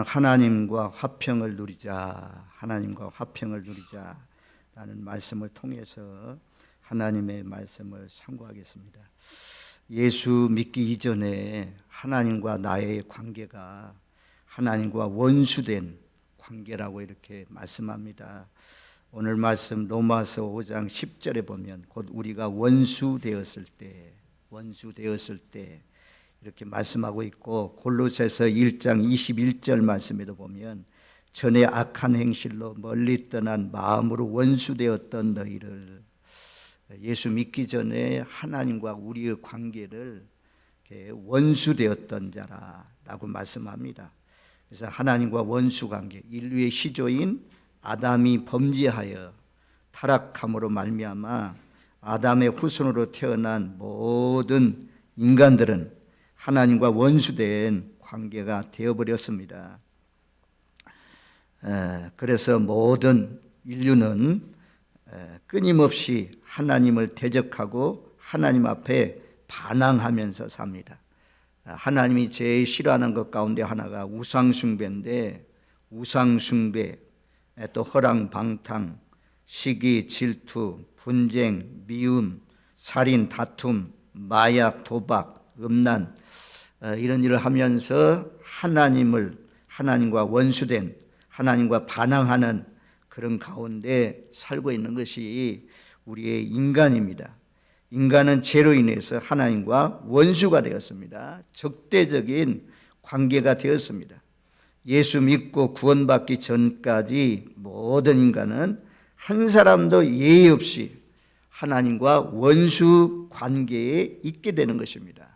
하나님과 화평을 누리자, 하나님과 화평을 누리자라는 말씀을 통해서 하나님의 말씀을 참고하겠습니다. 예수 믿기 이전에 하나님과 나의 관계가 하나님과 원수된 관계라고 이렇게 말씀합니다. 오늘 말씀 로마서 5장 10절에 보면 곧 우리가 원수 되었을 때 이렇게 말씀하고 있고, 골로새서 1장 21절 말씀에도 보면 전에 악한 행실로 멀리 떠난 마음으로 원수되었던 너희를, 예수 믿기 전에 하나님과 우리의 관계를 원수되었던 자라라고 말씀합니다. 그래서 하나님과 원수 관계, 인류의 시조인 아담이 범죄하여 타락함으로 말미암아 아담의 후손으로 태어난 모든 인간들은 하나님과 원수된 관계가 되어버렸습니다. 그래서 모든 인류는 끊임없이 하나님을 대적하고 하나님 앞에 반항하면서 삽니다. 하나님이 제일 싫어하는 것 가운데 하나가 우상숭배인데, 우상숭배, 또 허랑방탕, 시기, 질투, 분쟁, 미움, 살인, 다툼, 마약, 도박, 음란, 이런 일을 하면서 하나님과 원수된, 하나님과 반항하는 그런 가운데 살고 있는 것이 우리의 인간입니다. 인간은 죄로 인해서 하나님과 원수가 되었습니다. 적대적인 관계가 되었습니다. 예수 믿고 구원받기 전까지 모든 인간은 한 사람도 예의 없이 하나님과 원수 관계에 있게 되는 것입니다.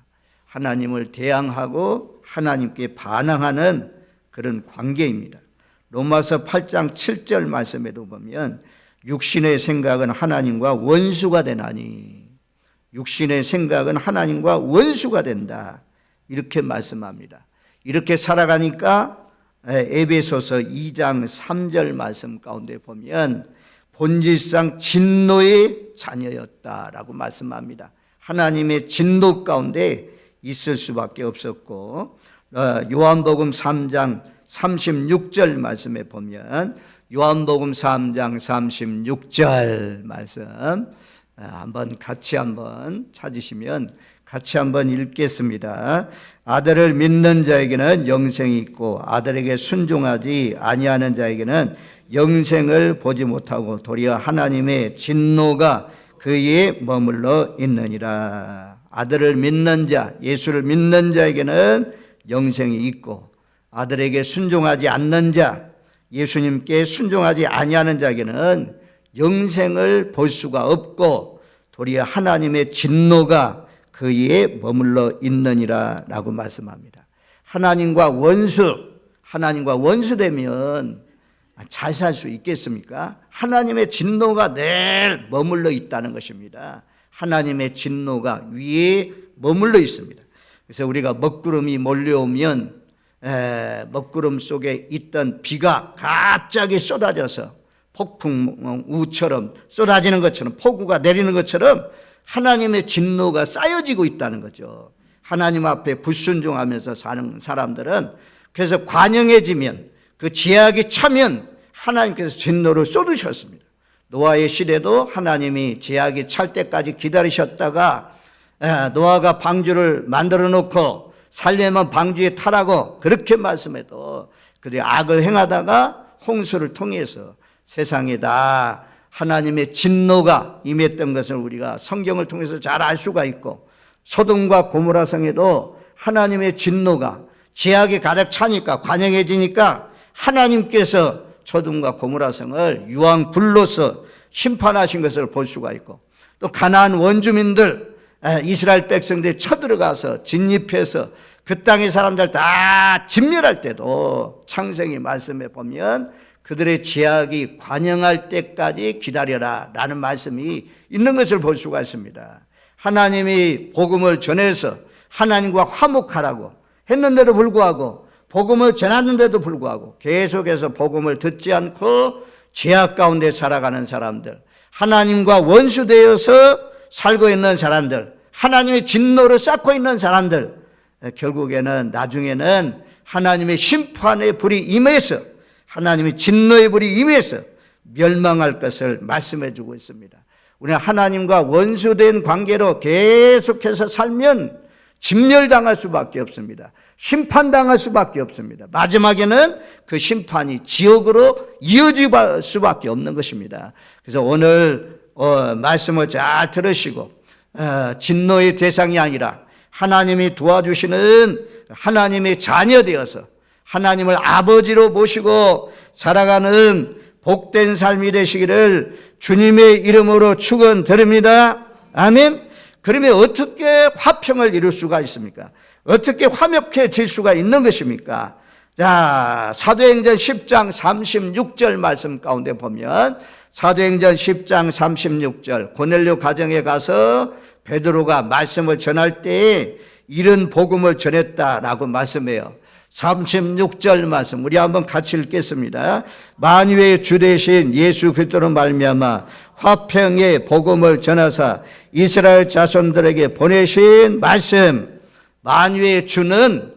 하나님을 대항하고 하나님께 반항하는 그런 관계입니다. 로마서 8장 7절 말씀에도 보면 육신의 생각은 하나님과 원수가 되나니, 육신의 생각은 하나님과 원수가 된다, 이렇게 말씀합니다. 이렇게 살아가니까 에베소서 2장 3절 말씀 가운데 보면 본질상 진노의 자녀였다라고 말씀합니다. 하나님의 진노 가운데 있을 수밖에 없었고, 요한복음 3장 36절 말씀에 보면, 요한복음 3장 36절 말씀 같이 한번 찾으시면 같이 한번 읽겠습니다. 아들을 믿는 자에게는 영생이 있고 아들에게 순종하지 아니하는 자에게는 영생을 보지 못하고 도리어 하나님의 진노가 그에 머물러 있느니라. 아들을 믿는 자, 예수를 믿는 자에게는 영생이 있고, 아들에게 순종하지 않는 자, 예수님께 순종하지 아니하는 자에게는 영생을 볼 수가 없고 도리어 하나님의 진노가 그에 머물러 있느니라 라고 말씀합니다. 하나님과 원수되면 잘 살 수 있겠습니까? 하나님의 진노가 늘 머물러 있다는 것입니다. 하나님의 진노가 위에 머물러 있습니다. 그래서 우리가 먹구름이 몰려오면 먹구름 속에 있던 비가 갑자기 쏟아져서 폭풍우처럼 쏟아지는 것처럼, 폭우가 내리는 것처럼 하나님의 진노가 쌓여지고 있다는 거죠. 하나님 앞에 불순종하면서 사는 사람들은, 그래서 관영해지면, 그 제약이 차면 하나님께서 진노를 쏟으셨습니다. 노아의 시대도 하나님이 제약이 찰 때까지 기다리셨다가 노아가 방주를 만들어 놓고 살려면 방주에 타라고 그렇게 말씀해도 그들이 악을 행하다가 홍수를 통해서 세상에 다 하나님의 진노가 임했던 것을 우리가 성경을 통해서 잘 알 수가 있고, 소돔과 고모라 성에도 하나님의 진노가 제약이 가득 차니까, 관영해지니까 하나님께서 소돔과 고모라 성을 유황불로서 심판하신 것을 볼 수가 있고, 또 가나안 원주민들, 이스라엘 백성들이 쳐들어가서 진입해서 그 땅의 사람들 다 진멸할 때도 창세기 말씀에 보면 그들의 제약이 관영할 때까지 기다려라 라는 말씀이 있는 것을 볼 수가 있습니다. 하나님이 복음을 전해서 하나님과 화목하라고 했는데도 불구하고, 복음을 전하는데도 불구하고 계속해서 복음을 듣지 않고 죄악 가운데 살아가는 사람들, 하나님과 원수되어서 살고 있는 사람들, 하나님의 진노를 쌓고 있는 사람들, 결국에는 나중에는 하나님의 심판의 불이 임해서, 하나님의 진노의 불이 임해서 멸망할 것을 말씀해 주고 있습니다. 우리는 하나님과 원수된 관계로 계속해서 살면 진멸당할 수밖에 없습니다. 심판당할 수밖에 없습니다. 마지막에는 그 심판이 지옥으로 이어질 수밖에 없는 것입니다. 그래서 오늘 말씀을 잘 들으시고 진노의 대상이 아니라 하나님이 도와주시는 하나님의 자녀 되어서 하나님을 아버지로 모시고 살아가는 복된 삶이 되시기를 주님의 이름으로 축원드립니다. 아멘. 그러면 어떻게 화평을 이룰 수가 있습니까? 어떻게 화목해질 수가 있는 것입니까? 자, 사도행전 10장 36절 말씀 가운데 보면, 사도행전 10장 36절, 고넬료 가정에 가서 베드로가 말씀을 전할 때 이런 복음을 전했다라고 말씀해요. 36절 말씀 우리 한번 같이 읽겠습니다. 만유의 주 되신 예수 그리스도로 말미암아 화평의 복음을 전하사 이스라엘 자손들에게 보내신 말씀. 만유의 주는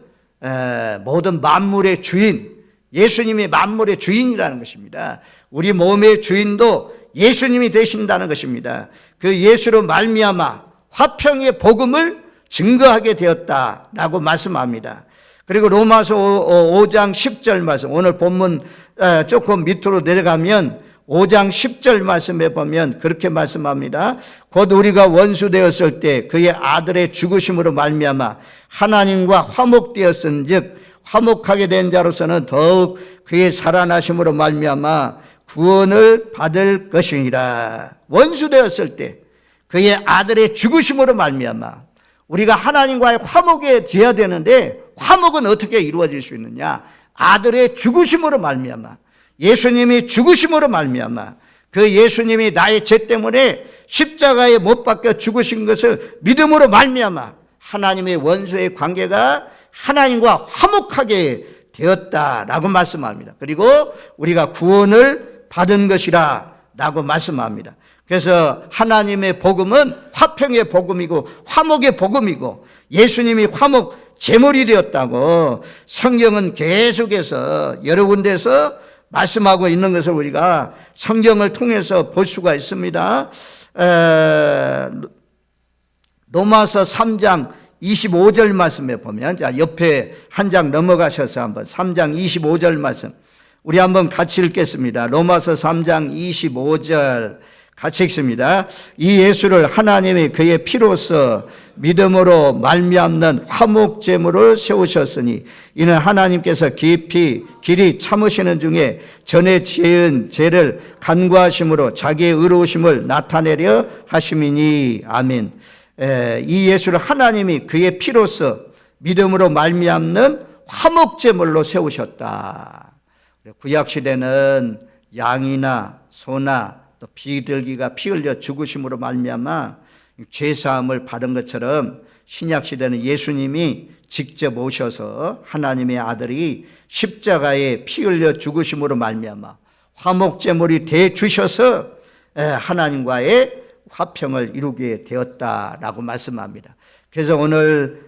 모든 만물의 주인, 예수님이 만물의 주인이라는 것입니다. 우리 몸의 주인도 예수님이 되신다는 것입니다. 그 예수로 말미암아 화평의 복음을 증거하게 되었다라고 말씀합니다. 그리고 로마서 5장 10절 말씀, 오늘 본문 조금 밑으로 내려가면 5장 10절 말씀에 보면 그렇게 말씀합니다. 곧 우리가 원수 되었을 때 그의 아들의 죽으심으로 말미암아 하나님과 화목되었은즉 화목하게 된 자로서는 더욱 그의 살아나심으로 말미암아 구원을 받을 것이니라. 원수 되었을 때 그의 아들의 죽으심으로 말미암아 우리가 하나님과의 화목에 되어야 되는데, 화목은 어떻게 이루어질 수 있느냐? 아들의 죽으심으로 말미암아, 예수님이 죽으심으로 말미암아, 그 예수님이 나의 죄 때문에 십자가에 못 박혀 죽으신 것을 믿음으로 말미암아 하나님의 원수의 관계가 하나님과 화목하게 되었다라고 말씀합니다. 그리고 우리가 구원을 받은 것이라 라고 말씀합니다. 그래서 하나님의 복음은 화평의 복음이고 화목의 복음이고 예수님이 화목 제물이 되었다고 성경은 계속해서 여러 군데서 말씀하고 있는 것을 우리가 성경을 통해서 볼 수가 있습니다. 로마서 3장 25절 말씀에 보면, 자, 옆에 한 장 넘어가셔서 한번 3장 25절 말씀 우리 한번 같이 읽겠습니다. 로마서 3장 25절 같이 읽습니다. 이 예수를 하나님이 그의 피로써 믿음으로 말미암는 화목제물을 세우셨으니 이는 하나님께서 길이 참으시는 중에 전에 지은 죄를 간구하심으로 자기의 의로우심을 나타내려 하심이니. 아멘. 이 예수를 하나님이 그의 피로써 믿음으로 말미암는 화목제물로 세우셨다. 구약시대는 양이나 소나 또 비둘기가 피 흘려 죽으심으로 말미암아 죄사함을 받은 것처럼 신약시대는 예수님이 직접 오셔서 하나님의 아들이 십자가에 피 흘려 죽으심으로 말미암아 화목제물이 돼 주셔서 하나님과의 화평을 이루게 되었다라고 말씀합니다. 그래서 오늘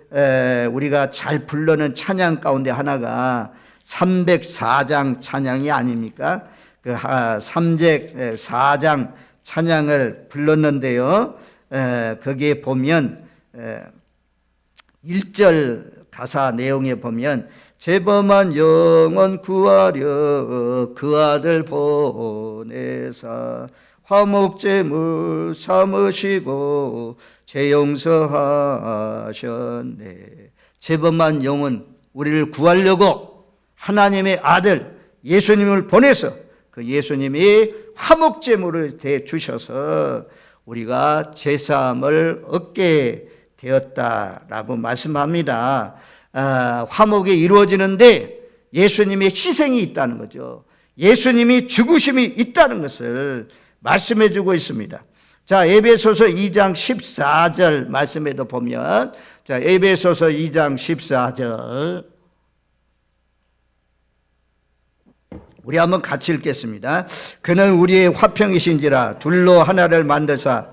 우리가 잘 부르는 찬양 가운데 하나가 304장 찬양이 아닙니까? 그 304장 찬양을 불렀는데요. 거기에 보면 1절 가사 내용에 보면 죄범한 영혼 구하려 그 아들 보내사 화목제물 삼으시고 죄 용서하셨네. 죄범한 영혼 우리를 구하려고 하나님의 아들 예수님을 보내서 그 예수님이 화목제물을 대주셔서 우리가 제사함을 얻게 되었다라고 말씀합니다. 화목이 이루어지는데 예수님의 희생이 있다는 거죠. 예수님이 죽으심이 있다는 것을 말씀해 주고 있습니다. 자, 에베소서 2장 14절 말씀에도 보면, 자, 에베소서 2장 14절 우리 한번 같이 읽겠습니다. 그는 우리의 화평이신지라 둘로 하나를 만드사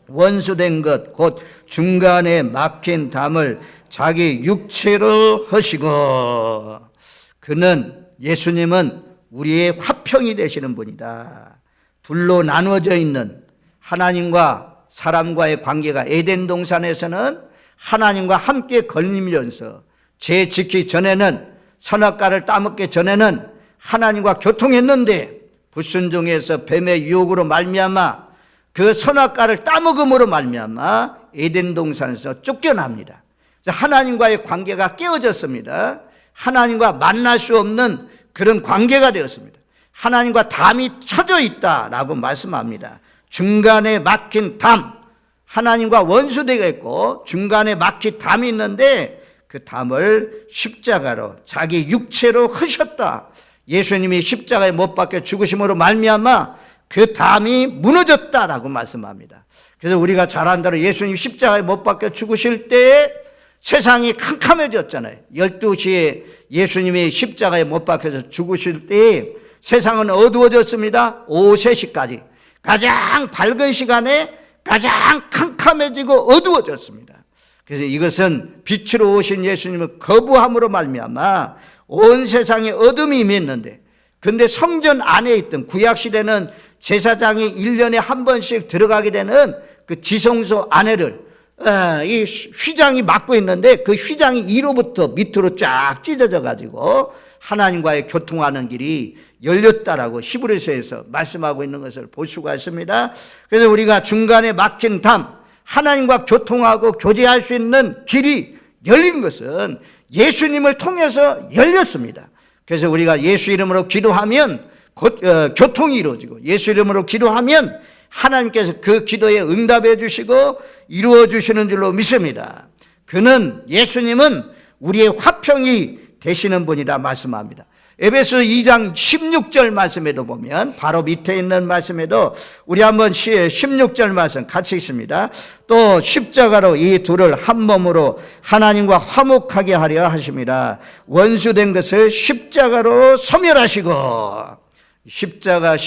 원수된 것 곧 중간에 막힌 담을 자기 육체로 하시고. 그는 예수님은 우리의 화평이 되시는 분이다. 둘로 나누어져 있는 하나님과 사람과의 관계가 에덴 동산에서는 하나님과 함께 걸리면서 죄 지키기 전에는 선악과를 따먹기 전에는 하나님과 교통했는데 불순종해서 뱀의 유혹으로 말미암아 그 선악과를 따먹음으로 말미암아 에덴 동산에서 쫓겨납니다. 하나님과의 관계가 깨어졌습니다. 하나님과 만날 수 없는 그런 관계가 되었습니다. 하나님과 담이 쳐져 있다라고 말씀합니다. 중간에 막힌 담, 하나님과 원수되어 있고 중간에 막힌 담이 있는데 그 담을 십자가로 자기 육체로 흐셨다. 예수님이 십자가에 못 박혀 죽으심으로 말미암아 그 담이 무너졌다라고 말씀합니다. 그래서 우리가 잘 아는 대로 예수님 십자가에 못 박혀 죽으실 때 세상이 캄캄해졌잖아요. 12시에 예수님이 십자가에 못 박혀서 죽으실 때 세상은 어두워졌습니다. 오후 3시까지 가장 밝은 시간에 가장 캄캄해지고 어두워졌습니다. 그래서 이것은 빛으로 오신 예수님을 거부함으로 말미암아 온 세상에 어둠이 임했는데, 근데 성전 안에 있던 구약시대는 제사장이 1년에 한 번씩 들어가게 되는 그 지성소 안에를 이 휘장이 막고 있는데 그 휘장이 위로부터 밑으로 쫙 찢어져 가지고 하나님과의 교통하는 길이 열렸다라고 히브리서에서 말씀하고 있는 것을 볼 수가 있습니다. 그래서 우리가 중간에 막힌 담, 하나님과 교통하고 교제할 수 있는 길이 열린 것은 예수님을 통해서 열렸습니다. 그래서 우리가 예수 이름으로 기도하면 교통이 이루어지고, 예수 이름으로 기도하면 하나님께서 그 기도에 응답해 주시고 이루어 주시는 줄로 믿습니다. 그는, 예수님은 우리의 화평이 되시는 분이라 말씀합니다. 에베소 2장 16절 말씀에도 보면, 바로 밑에 있는 말씀에도 우리 한번 16절 말씀 같이 읽습니다. 또 십자가로 이 둘을 한 몸으로 하나님과 화목하게 하려 하심이라. 원수된 것을 십자가로 소멸하시고. 십자가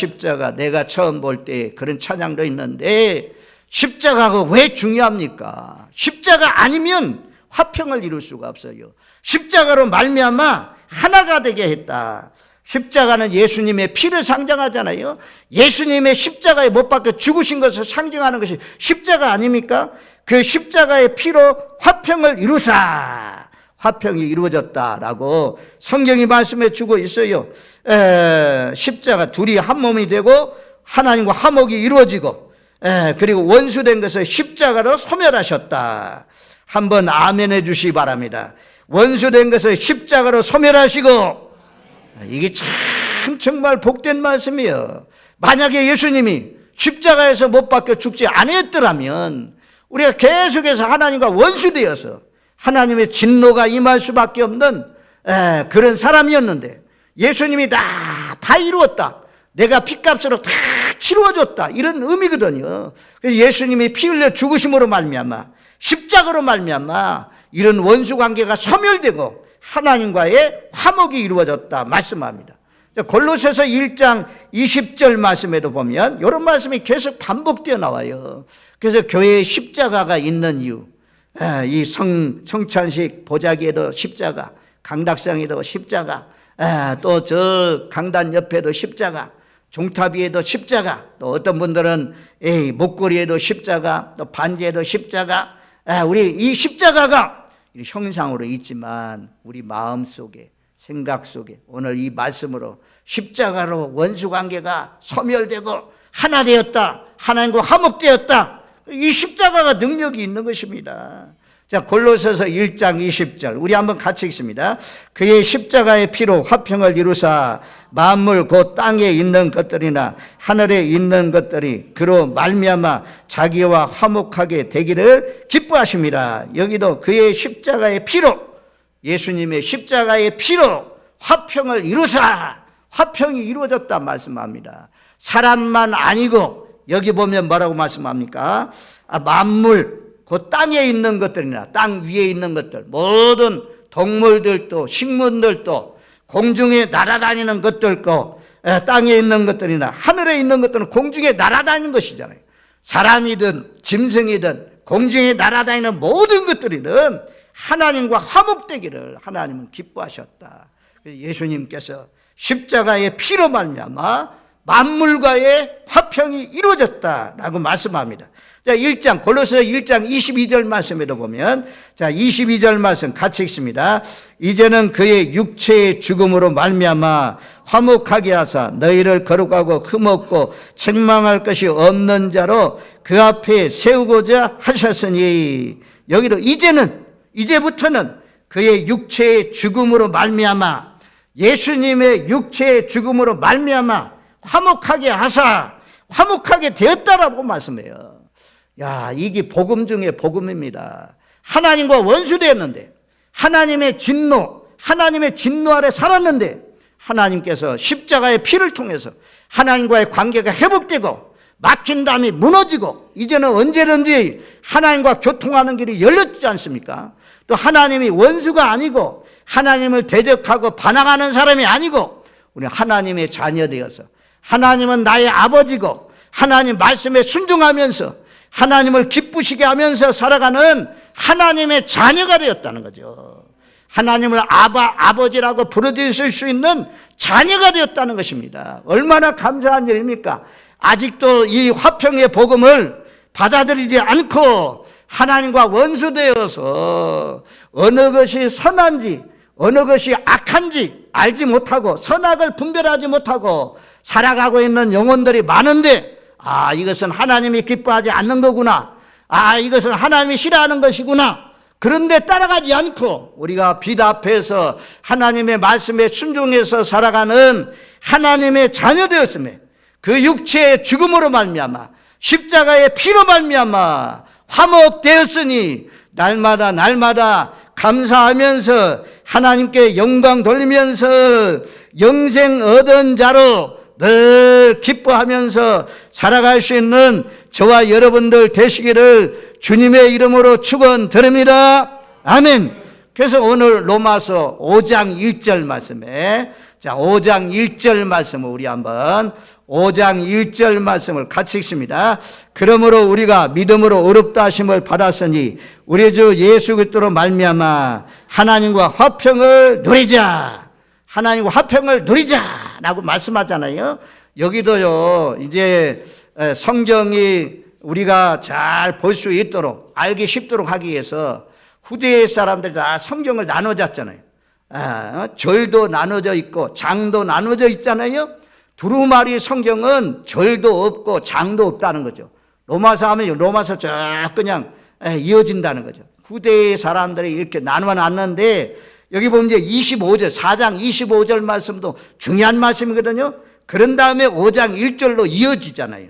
내가 처음 볼 때 그런 찬양도 있는데, 십자가가 왜 중요합니까? 십자가 아니면 화평을 이룰 수가 없어요. 십자가로 말미암아 하나가 되게 했다. 십자가는 예수님의 피를 상징하잖아요. 예수님의 십자가에 못 박혀 죽으신 것을 상징하는 것이 십자가 아닙니까? 그 십자가의 피로 화평을 이루사, 화평이 이루어졌다라고 성경이 말씀해 주고 있어요. 십자가 둘이 한 몸이 되고 하나님과 화목이 이루어지고, 그리고 원수된 것을 십자가로 소멸하셨다. 한번 아멘해 주시기 바랍니다. 원수된 것을 십자가로 소멸하시고. 이게 참 정말 복된 말씀이에요. 만약에 예수님이 십자가에서 못 박혀 죽지 않았더라면 우리가 계속해서 하나님과 원수되어서 하나님의 진노가 임할 수밖에 없는 그런 사람이었는데, 예수님이 다 이루었다, 내가 피값으로 다 치루어줬다, 이런 의미거든요. 그래서 예수님이 피 흘려 죽으심으로 말미암아, 십자가로 말미암아 이런 원수 관계가 소멸되고 하나님과의 화목이 이루어졌다 말씀합니다. 골로새서 1장 20절 말씀에도 보면 이런 말씀이 계속 반복되어 나와요. 그래서 교회에 십자가가 있는 이유, 이 성찬식 보자기에도 십자가, 강닭상에도 십자가, 또 저 강단 옆에도 십자가, 종탑 위에도 십자가, 또 어떤 분들은 목걸이에도 십자가, 또 반지에도 십자가. 우리 이 십자가가 형상으로 있지만 우리 마음 속에, 생각 속에 오늘 이 말씀으로 십자가로 원수관계가 소멸되고 하나 되었다, 하나님과 화목되었다, 이 십자가가 능력이 있는 것입니다. 자, 골로새서 1장 20절 우리 한번 같이 읽습니다. 그의 십자가의 피로 화평을 이루사 만물 곧 땅에 있는 것들이나 하늘에 있는 것들이 그로 말미암아 자기와 화목하게 되기를 기뻐하심이라. 여기도 그의 십자가의 피로, 예수님의 십자가의 피로 화평을 이루사, 화평이 이루어졌다 말씀합니다. 사람만 아니고 여기 보면 뭐라고 말씀합니까? 만물 그 땅에 있는 것들이나 땅 위에 있는 것들, 모든 동물들도 식물들도 공중에 날아다니는 것들도 땅에 있는 것들이나 하늘에 있는 것들은 공중에 날아다니는 것이잖아요. 사람이든 짐승이든 공중에 날아다니는 모든 것들이든 하나님과 화목되기를 하나님은 기뻐하셨다. 예수님께서 십자가의 피로 말미암아 만물과의 화평이 이루어졌다라고 말씀합니다. 자, 1장 골로새 1장 22절 말씀에도 보면, 자, 22절 말씀 같이 읽습니다. 이제는 그의 육체의 죽음으로 말미암아 화목하게 하사 너희를 거룩하고 흠없고 책망할 것이 없는 자로 그 앞에 세우고자 하셨으니, 여기로 이제부터는 그의 육체의 죽음으로 말미암아, 예수님의 육체의 죽음으로 말미암아 화목하게 하사 화목하게 되었다라고 말씀해요. 야, 이게 복음 중에 복음입니다. 하나님과 원수되었는데, 하나님의 진노 아래 살았는데, 하나님께서 십자가의 피를 통해서 하나님과의 관계가 회복되고 막힌 담이 무너지고, 이제는 언제든지 하나님과 교통하는 길이 열렸지 않습니까? 또 하나님이 원수가 아니고 하나님을 대적하고 반항하는 사람이 아니고 우리 하나님의 자녀 되어서, 하나님은 나의 아버지고 하나님 말씀에 순종하면서 하나님을 기쁘시게 하면서 살아가는 하나님의 자녀가 되었다는 거죠. 하나님을 아버지라고 부르짖을 수 있는 자녀가 되었다는 것입니다. 얼마나 감사한 일입니까? 아직도 이 화평의 복음을 받아들이지 않고 하나님과 원수되어서 어느 것이 선한지 어느 것이 악한지 알지 못하고 선악을 분별하지 못하고 살아가고 있는 영혼들이 많은데, 이것은 하나님이 기뻐하지 않는 거구나, 이것은 하나님이 싫어하는 것이구나, 그런데 따라가지 않고 우리가 빛 앞에서 하나님의 말씀에 순종해서 살아가는 하나님의 자녀 되었음에, 그 육체의 죽음으로 말미암아 십자가의 피로 말미암아 화목되었으니 날마다 감사하면서 하나님께 영광 돌리면서 영생 얻은 자로 늘 기뻐하면서 살아갈 수 있는 저와 여러분들 되시기를 주님의 이름으로 축원드립니다. 아멘. 그래서 오늘 로마서 5장 1절 말씀에, 자, 5장 1절 말씀을 우리 한번 5장 1절 말씀을 같이 읽습니다. 그러므로 우리가 믿음으로 의롭다 하심을 받았으니 우리 주 예수 그리스도로 말미암아 하나님과 화평을 누리자. 하나님과 화평을 누리자라고 말씀하잖아요. 여기도요, 이제 성경이 우리가 잘 볼 수 있도록 알기 쉽도록 하기 위해서 후대 사람들이 다 성경을 나눠졌잖아요. 절도 나눠져 있고 장도 나눠져 있잖아요. 두루마리 성경은 절도 없고 장도 없다는 거죠. 로마서 하면 로마서 쭉 그냥 이어진다는 거죠. 후대의 사람들이 이렇게 나눠놨는데, 여기 보면 이제 25절, 4장 25절 말씀도 중요한 말씀이거든요. 그런 다음에 5장 1절로 이어지잖아요.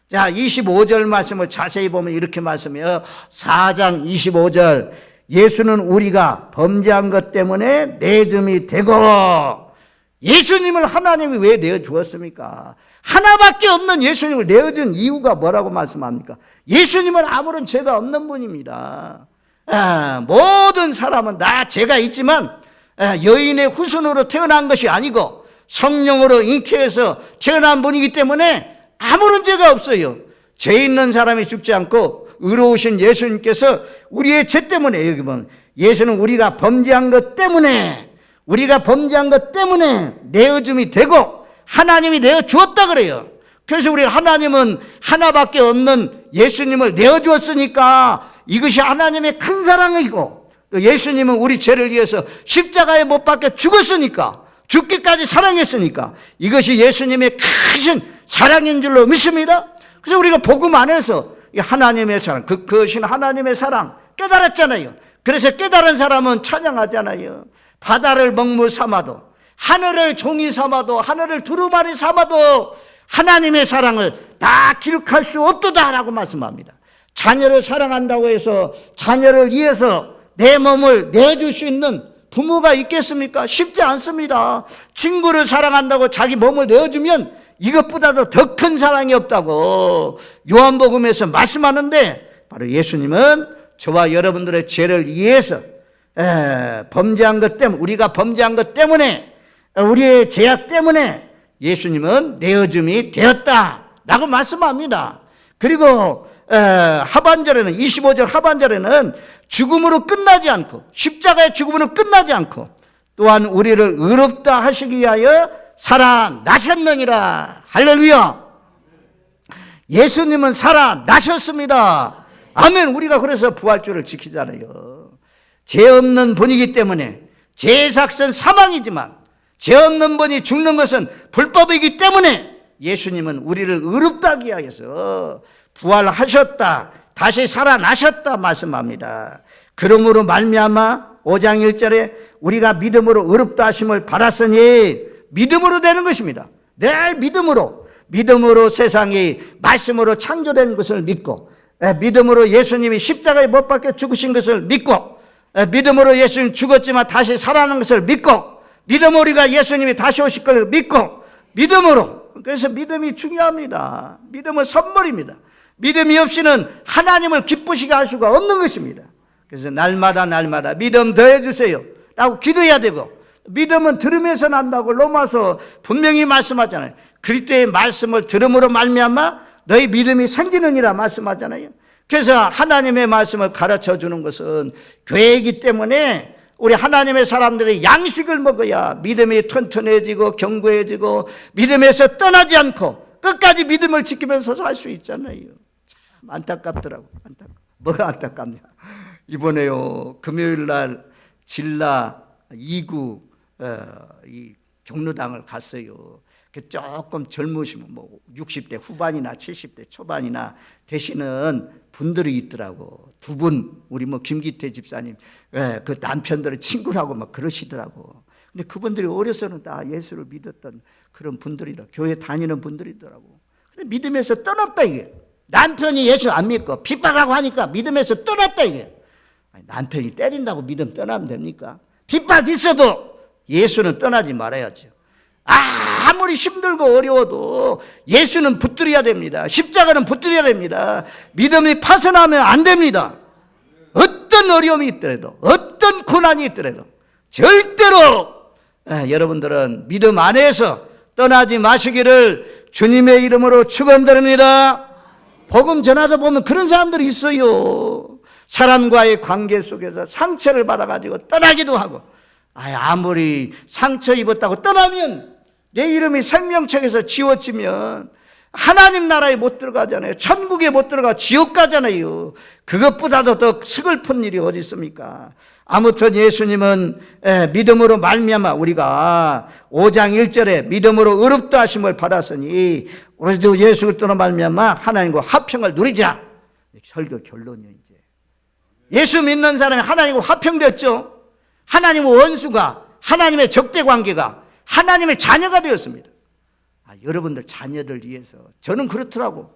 자, 25절 말씀을 자세히 보면 이렇게 말씀해요. 4장 25절, 예수는 우리가 범죄한 것 때문에 내줌이 되고, 예수님을 하나님이 왜 내어주었습니까? 하나밖에 없는 예수님을 내어준 이유가 뭐라고 말씀합니까? 예수님은 아무런 죄가 없는 분입니다. 모든 사람은 다 죄가 있지만 여인의 후손으로 태어난 것이 아니고 성령으로 잉태해서 태어난 분이기 때문에 아무런 죄가 없어요. 죄 있는 사람이 죽지 않고 의로우신 예수님께서 우리의 죄 때문에, 여기 보면 예수는 우리가 범죄한 것 때문에 내어줌이 되고 하나님이 내어주었다 그래요. 그래서 우리 하나님은 하나밖에 없는 예수님을 내어주었으니까 이것이 하나님의 큰 사랑이고, 또 예수님은 우리 죄를 위해서 십자가에 못 박혀 죽었으니까, 죽기까지 사랑했으니까 이것이 예수님의 크신 사랑인 줄로 믿습니다. 그래서 우리가 복음 안에서 하나님의 사랑, 그것인 하나님의 사랑 깨달았잖아요. 그래서 깨달은 사람은 찬양하잖아요. 바다를 먹물 삼아도, 하늘을 종이 삼아도, 하늘을 두루마리 삼아도 하나님의 사랑을 다 기록할 수 없도다라고 말씀합니다. 자녀를 사랑한다고 해서 자녀를 위해서 내 몸을 내줄 수 있는 부모가 있겠습니까? 쉽지 않습니다. 친구를 사랑한다고 자기 몸을 내어주면 이것보다도 더 큰 사랑이 없다고 요한복음에서 말씀하는데, 바로 예수님은 저와 여러분들의 죄를 위해서 범죄한 것 때문에, 우리가 범죄한 것 때문에, 우리의 죄악 때문에 예수님은 내어줌이 되었다라고 말씀합니다. 그리고 하반절에는, 25절 하반절에는 죽음으로 끝나지 않고, 십자가의 죽음으로 끝나지 않고 또한 우리를 의롭다 하시기 위하여 살아나셨느니라. 할렐루야. 예수님은 살아나셨습니다. 아멘. 우리가 그래서 부활주를 지키잖아요. 죄 없는 분이기 때문에, 죄의 삭은 사망이지만 죄 없는 분이 죽는 것은 불법이기 때문에 예수님은 우리를 의롭다 하기 위해서 부활하셨다, 다시 살아나셨다 말씀합니다. 그러므로 말미암아 5장 1절에 우리가 믿음으로 의롭다 하심을 받았으니, 믿음으로 되는 것입니다. 내 믿음으로 세상이 말씀으로 창조된 것을 믿고, 믿음으로 예수님이 십자가에 못 박혀 죽으신 것을 믿고, 믿음으로 예수님 죽었지만 다시 살아난 것을 믿고, 믿음으로 우리가 예수님이 다시 오실 것을 믿고, 믿음으로. 그래서 믿음이 중요합니다. 믿음은 선물입니다. 믿음이 없이는 하나님을 기쁘시게 할 수가 없는 것입니다. 그래서 날마다 믿음 더해주세요 라고 기도해야 되고, 믿음은 들으면서 난다고 로마서 분명히 말씀하잖아요. 그리스도의 말씀을 들음으로 말미암아 너희 믿음이 생기느니라 말씀하잖아요. 그래서 하나님의 말씀을 가르쳐 주는 것은 교회이기 때문에 우리 하나님의 사람들이 양식을 먹어야 믿음이 튼튼해지고 견고해지고 믿음에서 떠나지 않고 끝까지 믿음을 지키면서 살 수 있잖아요. 참 안타깝더라고. 뭐가 안타깝냐. 이번에요, 금요일 날 진라 2구 이 경로당을 갔어요. 조금 젊으시면 뭐 60대 후반이나 70대 초반이나 되시는 분들이 있더라고. 두 분, 우리 뭐 김기태 집사님, 그 남편들의 친구라고 막 그러시더라고. 근데 그분들이 어려서는 다 예수를 믿었던 그런 분들이라, 교회 다니는 분들이더라고. 근데 믿음에서 떠났다 이게. 남편이 예수 안 믿고 핍박하고 하니까 믿음에서 떠났다 이게. 남편이 때린다고 믿음 떠나면 됩니까? 핍박 있어도 예수는 떠나지 말아야죠. 아무리 힘들고 어려워도 예수는 붙들어야 됩니다. 십자가는 붙들어야 됩니다. 믿음이 파손하면 안 됩니다. 어떤 어려움이 있더라도, 어떤 고난이 있더라도 절대로 여러분들은 믿음 안에서 떠나지 마시기를 주님의 이름으로 축원드립니다. 복음 전하다 보면 그런 사람들이 있어요. 사람과의 관계 속에서 상처를 받아가지고 떠나기도 하고, 아무리 상처 입었다고 떠나면 내 이름이 생명책에서 지워지면 하나님 나라에 못 들어가잖아요. 천국에 못 들어가 지옥 가잖아요. 그것보다도 더 슬픈 일이 어디 있습니까? 아무튼 예수님은 믿음으로 말미암아 우리가 5장 1절에 믿음으로 의롭다 하심을 받았으니 우리도 예수 그리스도로 말미암아 하나님과 화평을 누리자. 설교 결론이에요. 이제 예수 믿는 사람이 하나님과 화평됐죠. 하나님의 원수가, 하나님의 적대 관계가 하나님의 자녀가 되었습니다. 여러분들 자녀들 위해서 저는 그렇더라고.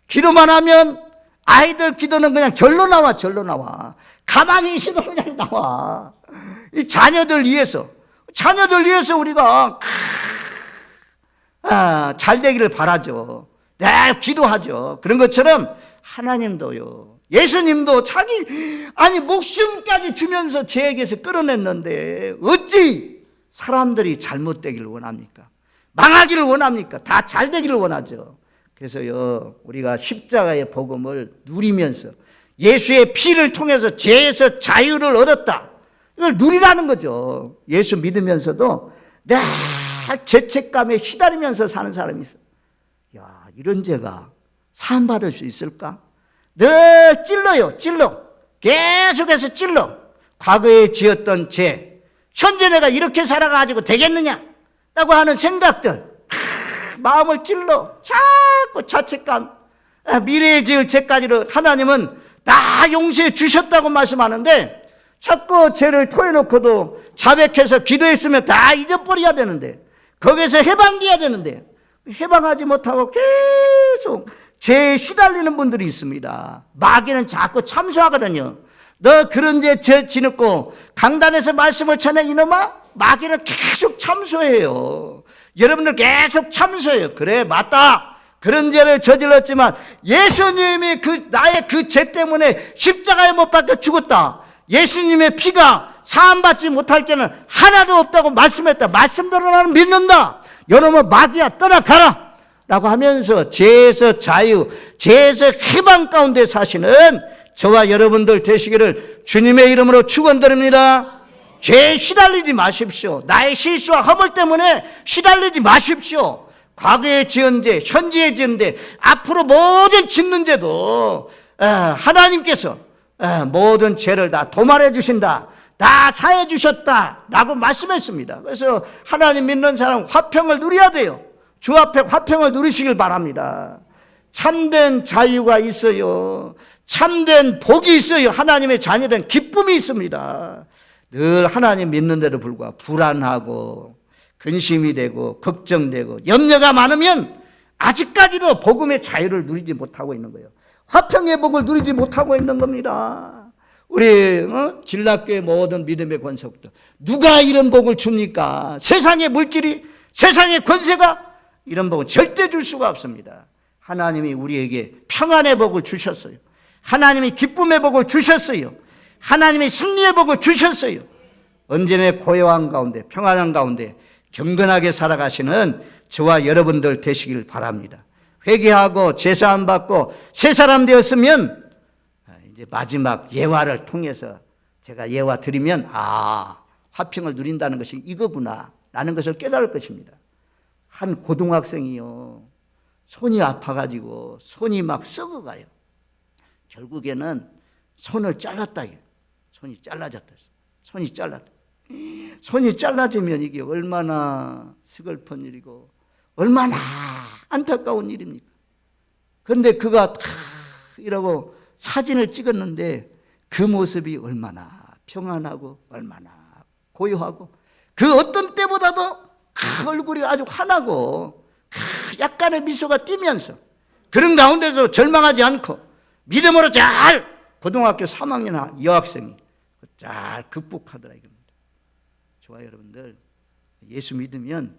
기도만 하면 아이들 기도는 그냥 절로 나와. 가만히 있어도 그냥 나와. 이 자녀들 위해서 우리가 잘 되기를 바라죠. 네, 기도하죠. 그런 것처럼 하나님도요, 예수님도 목숨까지 주면서 죄에게서 끌어냈는데 어찌 사람들이 잘못되기를 원합니까? 망하기를 원합니까? 다 잘되기를 원하죠. 그래서요, 우리가 십자가의 복음을 누리면서 예수의 피를 통해서 죄에서 자유를 얻었다, 이걸 누리라는 거죠. 예수 믿으면서도 늘 죄책감에 시달리면서 사는 사람이 있어. 야, 이런 죄가 사함받을 수 있을까? 늘 찔러. 계속해서 찔러. 과거에 지었던 죄, 현재 내가 이렇게 살아가지고 되겠느냐 라고 하는 생각들, 마음을 찔러. 자꾸 자책감, 미래에 지을 죄까지도 하나님은 다 용서해 주셨다고 말씀하는데, 자꾸 죄를 토해놓고도 자백해서 기도했으면 다 잊어버려야 되는데, 거기서 해방돼야 되는데 해방하지 못하고 계속 죄에 시달리는 분들이 있습니다. 마귀는 자꾸 참소하거든요. 너 그런 죄 지놓고 강단에서 말씀을 전해 이놈아? 마귀는 계속 참소해요. 여러분들 계속 참소해요. 그래, 맞다, 그런 죄를 저질렀지만 예수님이 나의 그 죄 때문에 십자가에 못 박혀 죽었다, 예수님의 피가 사함받지 못할 죄는 하나도 없다고 말씀했다, 말씀대로 나는 믿는다, 여러분 마귀야 떠나가라 라고 하면서 죄에서 자유, 죄에서 해방 가운데 사시는 저와 여러분들 되시기를 주님의 이름으로 축원드립니다. 죄에 시달리지 마십시오. 나의 실수와 허물 때문에 시달리지 마십시오. 과거에 지은 죄, 현재에 지은 죄, 앞으로 모든 짓는 죄도 하나님께서 모든 죄를 다 도말해 주신다, 다 사해 주셨다 라고 말씀했습니다. 그래서 하나님 믿는 사람 화평을 누려야 돼요. 주 앞에 화평을 누리시길 바랍니다. 참된 자유가 있어요. 참된 복이 있어요. 하나님의 자녀된 기쁨이 있습니다. 늘 하나님 믿는 데도 불구하고 불안하고 근심이 되고 걱정되고 염려가 많으면 아직까지도 복음의 자유를 누리지 못하고 있는 거예요. 화평의 복을 누리지 못하고 있는 겁니다. 우리 진락교회 모든 믿음의 권속들, 누가 이런 복을 줍니까? 세상의 물질이, 세상의 권세가 이런 복을 절대 줄 수가 없습니다. 하나님이 우리에게 평안의 복을 주셨어요. 하나님이 기쁨의 복을 주셨어요. 하나님이 승리의 복을 주셨어요. 언제나 고요한 가운데, 평안한 가운데 경건하게 살아가시는 저와 여러분들 되시길 바랍니다. 회개하고 제사함 받고 새 사람 되었으면 이제 마지막 예화를 통해서 제가 예화 드리면 화평을 누린다는 것이 이거구나 라는 것을 깨달을 것입니다. 한 고등학생이요, 손이 아파가지고 손이 막 썩어가요. 결국에는 손을 잘랐다. 손이 잘라졌다. 손이 잘랐다. 손이 잘라지면 이게 얼마나 슬픈 일이고 얼마나 안타까운 일입니까? 그런데 그가 이러고 사진을 찍었는데 그 모습이 얼마나 평안하고 얼마나 고요하고 그 어떤 때보다도 얼굴이 아주 환하고 약간의 미소가 띄면서 그런 가운데서 절망하지 않고 믿음으로 잘 고등학교 3학년 여학생이 잘 극복하더라 이겁니다. 좋아요, 여러분들. 예수 믿으면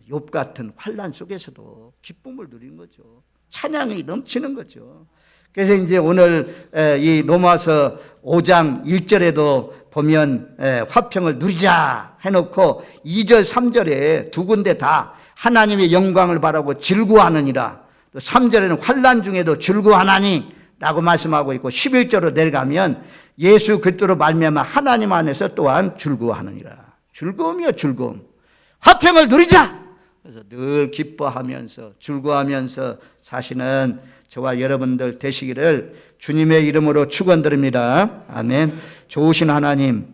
욥 같은 환난 속에서도 기쁨을 누리는 거죠. 찬양이 넘치는 거죠. 그래서 이제 오늘 이 로마서 5장 1절에도 보면 화평을 누리자 해놓고 2절 3절에 두 군데 다 하나님의 영광을 바라고 즐거워하느니라, 또 3절에는 환난 중에도 즐거워하나니 라고 말씀하고 있고 11절로 내려가면 예수 그리스도로 말미암아 하나님 안에서 또한 즐거워하느니라. 즐거움이요, 즐거움. 화평을 누리자. 그래서 늘 기뻐하면서 즐거워하면서 사시는 저와 여러분들 되시기를 주님의 이름으로 축원드립니다. 아멘. 좋으신 하나님,